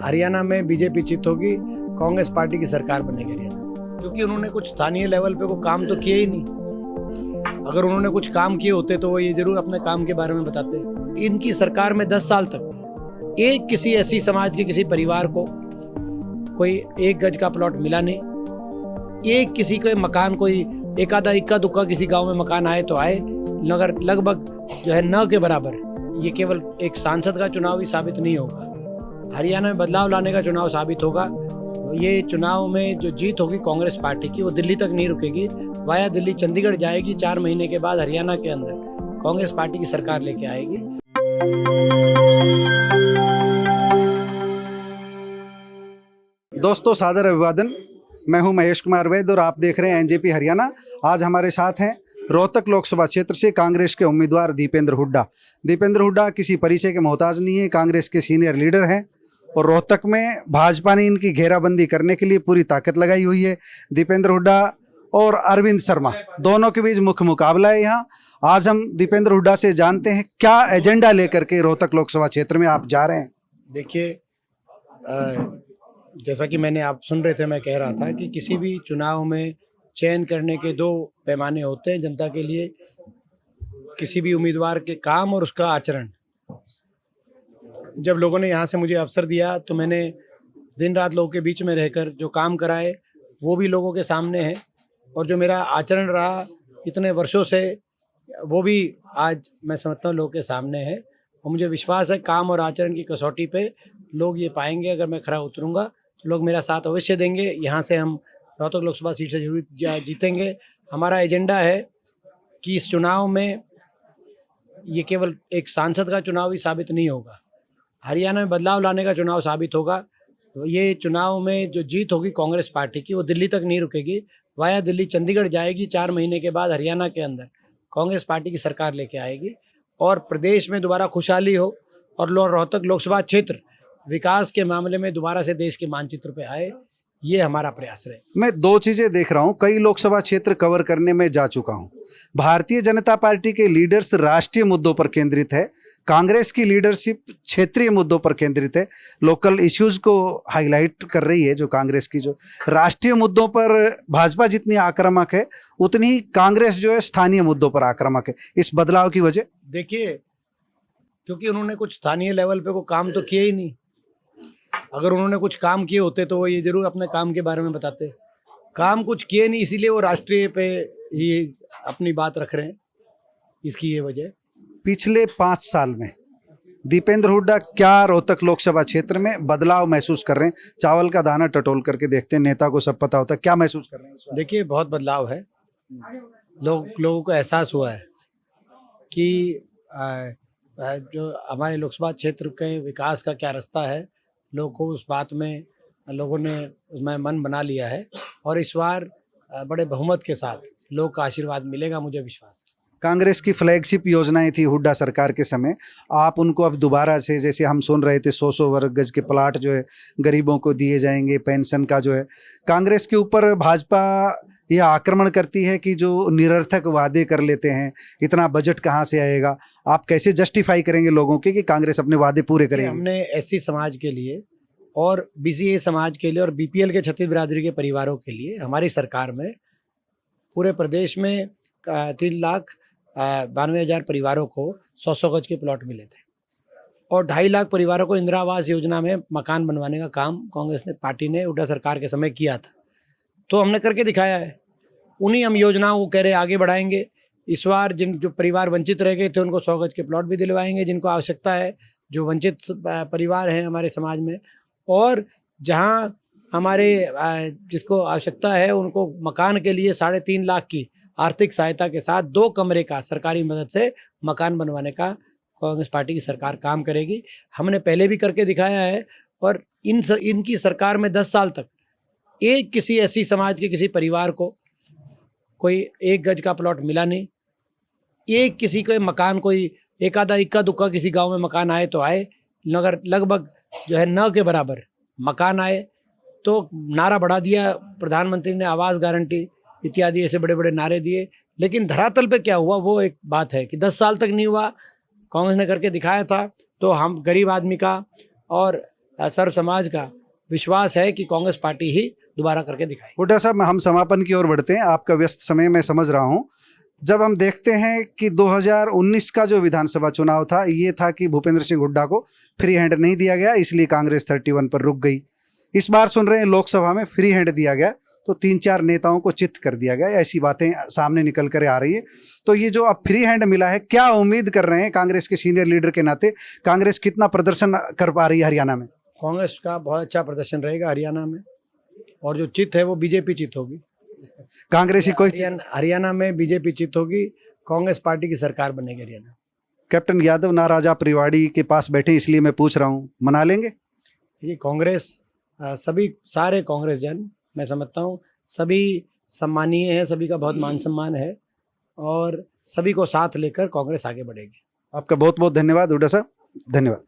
हरियाणा में बीजेपी जीत होगी, कांग्रेस पार्टी की सरकार बनेगी हरियाणा, क्योंकि उन्होंने कुछ स्थानीय लेवल पे वो काम तो किए ही नहीं। अगर उन्होंने कुछ काम किए होते तो वो ये जरूर अपने काम के बारे में बताते। इनकी सरकार में 10 साल तक एक किसी ऐसी समाज के किसी परिवार को कोई 1 गज का प्लॉट मिला नहीं। एक किसी के मकान, कोई एक आधा इक्का दुक्का किसी गांव में मकान आए तो आए, मगर लगभग जो है न के बराबर। ये केवल एक सांसद का चुनाव ही साबित नहीं होगा, हरियाणा में बदलाव लाने का चुनाव साबित होगा। ये चुनाव में जो जीत होगी कांग्रेस पार्टी की, वो दिल्ली तक नहीं रुकेगी, वाया दिल्ली चंडीगढ़ जाएगी। 4 महीने के बाद हरियाणा के अंदर कांग्रेस पार्टी की सरकार लेके आएगी। दोस्तों, सादर अभिवादन। मैं हूं महेश कुमार वैद और आप देख रहे हैं एनजेपी हरियाणा। आज हमारे साथ हैं रोहतक लोकसभा क्षेत्र से कांग्रेस के उम्मीदवार दीपेंद्र हुड्डा। दीपेंद्र हुड्डा किसी परिचय के मोहताज नहीं है, कांग्रेस के सीनियर लीडर हैं और रोहतक में भाजपा ने इनकी घेराबंदी करने के लिए पूरी ताकत लगाई हुई है। दीपेंद्र हुड्डा और अरविंद शर्मा दोनों के बीच मुख्य मुकाबला है यहाँ। आज हम दीपेंद्र हुड्डा से जानते हैं क्या एजेंडा लेकर के रोहतक लोकसभा क्षेत्र में आप जा रहे हैं। देखिए, जैसा कि मैंने आप सुन रहे थे, मैं कह रहा था कि किसी भी चुनाव में चयन करने के 2 पैमाने होते हैं जनता के लिए, किसी भी उम्मीदवार के काम और उसका आचरण। जब लोगों ने यहाँ से मुझे अवसर दिया तो मैंने दिन रात लोगों के बीच में रहकर जो काम कराए वो भी लोगों के सामने है, और जो मेरा आचरण रहा इतने वर्षों से वो भी आज मैं समझता हूँ लोगों के सामने है। और मुझे विश्वास है काम और आचरण की कसौटी पे लोग ये पाएंगे, अगर मैं खरा उतरूँगा तो लोग मेरा साथ अवश्य देंगे। यहाँ से हम रोहतक लोकसभा सीट से जरूर जीतेंगे। हमारा एजेंडा है कि इस चुनाव में ये केवल एक सांसद का चुनाव ही साबित नहीं होगा, हरियाणा में बदलाव लाने का चुनाव साबित होगा। ये चुनाव में जो जीत होगी कांग्रेस पार्टी की, वो दिल्ली तक नहीं रुकेगी, वाया दिल्ली चंडीगढ़ जाएगी। 4 महीने के बाद हरियाणा के अंदर कांग्रेस पार्टी की सरकार लेके आएगी और प्रदेश में दोबारा खुशहाली हो और रोहतक लोकसभा क्षेत्र विकास के मामले में दोबारा से देश के मानचित्र पे आए, ये हमारा प्रयास रहे। मैं 2 चीजें देख रहा हूं, कई लोकसभा क्षेत्र कवर करने में जा चुका हूं। भारतीय जनता पार्टी के लीडर्स राष्ट्रीय मुद्दों पर केंद्रित है, कांग्रेस की लीडरशिप क्षेत्रीय मुद्दों पर केंद्रित है, लोकल इश्यूज को हाईलाइट कर रही है। जो कांग्रेस की जो राष्ट्रीय मुद्दों पर भाजपा जितनी आक्रामक है, उतनी ही कांग्रेस जो है स्थानीय मुद्दों पर आक्रामक है। इस बदलाव की वजह देखिए, क्योंकि उन्होंने कुछ स्थानीय लेवल पे वो काम तो किए ही नहीं। अगर उन्होंने कुछ काम किए होते तो वो ये जरूर अपने काम के बारे में बताते। काम कुछ किए नहीं, इसीलिए वो राष्ट्रीय पे ही अपनी बात रख रहे हैं। इसकी ये वजह। पिछले 5 साल में दीपेंद्र हुड्डा क्या रोहतक लोकसभा क्षेत्र में बदलाव महसूस कर रहे हैं? चावल का दाना टटोल करके देखते हैं, नेता को सब पता होता है, क्या महसूस कर रहे हैं? देखिए, बहुत बदलाव है। लोगों को एहसास हुआ है कि जो हमारे लोकसभा क्षेत्र के विकास का क्या रास्ता है, लोगों को उस बात में लोगों ने उसमें मन बना लिया है और इस बार बड़े बहुमत के साथ लोगों का आशीर्वाद मिलेगा, मुझे विश्वास है। कांग्रेस की फ्लैगशिप योजनाएं थी हुड्डा सरकार के समय, आप उनको अब दोबारा से, जैसे हम सुन रहे थे 100 वर्ग गज के प्लाट जो है गरीबों को दिए जाएंगे, पेंशन का जो है, कांग्रेस के ऊपर भाजपा यह आक्रमण करती है कि जो निरर्थक वादे कर लेते हैं, इतना बजट कहाँ से आएगा? आप कैसे जस्टिफाई करेंगे लोगों के कि कांग्रेस अपने वादे पूरे करेगी? हमने एससी समाज के लिए और बीसीए समाज के लिए और बीपीएल के छत्तीस बिरादरी के परिवारों के लिए हमारी सरकार में पूरे प्रदेश में 3,92,000 परिवारों को 100 गज के प्लॉट मिले थे और 2.5 लाख परिवारों को इंदिरा आवास योजना में मकान बनवाने का काम कांग्रेस ने, पार्टी ने हुड्डा सरकार के समय किया था। तो हमने करके दिखाया है। उन्हीं हम योजनाओं को कह रहे आगे बढ़ाएंगे। इस बार जो परिवार वंचित रह गए थे उनको 100 गज के प्लॉट भी दिलवाएंगे, जिनको आवश्यकता है, जो वंचित परिवार हैं हमारे समाज में, और जहां हमारे जिसको आवश्यकता है उनको मकान के लिए 3.5 लाख की आर्थिक सहायता के साथ 2 कमरे का सरकारी मदद से मकान बनवाने का कांग्रेस पार्टी की सरकार काम करेगी। हमने पहले भी करके दिखाया है और इनकी सरकार में 10 साल तक एक किसी ऐसी समाज के किसी परिवार को कोई 1 गज का प्लॉट मिला नहीं। एक किसी के मकान, कोई एक आधा इक्का दुक्का किसी गांव में मकान आए तो आए, मगर लगभग जो है न के बराबर मकान आए। तो नारा बढ़ा दिया, प्रधानमंत्री ने आवास गारंटी इत्यादि ऐसे बड़े बड़े नारे दिए, लेकिन धरातल पे क्या हुआ वो एक बात है कि 10 साल तक नहीं हुआ। कांग्रेस ने करके दिखाया था। तो हम गरीब आदमी का और सर समाज का विश्वास है कि कांग्रेस पार्टी ही दोबारा करके दिखाएगी। हुड्डा साहब, हम समापन की ओर बढ़ते हैं, आपका व्यस्त समय मैं समझ रहा हूँ। जब हम देखते हैं कि 2019 का जो विधानसभा चुनाव था, ये था कि भूपेंद्र सिंह हुड्डा को फ्री हैंड नहीं दिया गया, इसलिए कांग्रेस 31 पर रुक गई। इस बार सुन रहे हैं लोकसभा में फ्री हैंड दिया गया, तो 3-4 नेताओं को चित कर दिया गया, ऐसी बातें सामने निकल कर आ रही है। तो ये जो अब फ्री हैंड मिला है, क्या उम्मीद कर रहे हैं कांग्रेस के सीनियर लीडर के नाते, कांग्रेस कितना प्रदर्शन कर पा रही है हरियाणा में? कांग्रेस का बहुत अच्छा प्रदर्शन रहेगा हरियाणा में, और जो चित है वो बीजेपी चित होगी। कांग्रेस ही कोई हरियाणा में बीजेपी चित होगी, कांग्रेस पार्टी की सरकार बनेगी हरियाणा। कैप्टन यादव नाराजा परिवाड़ी के पास बैठे, इसलिए मैं पूछ रहा हूँ, मना लेंगे? ये कांग्रेस सभी सारे कांग्रेस जन, मैं समझता हूँ सभी सम्मानीय है, सभी का बहुत मान सम्मान है, और सभी को साथ लेकर कांग्रेस आगे बढ़ेगी। आपका बहुत बहुत धन्यवाद हुड्डा साहब, धन्यवाद।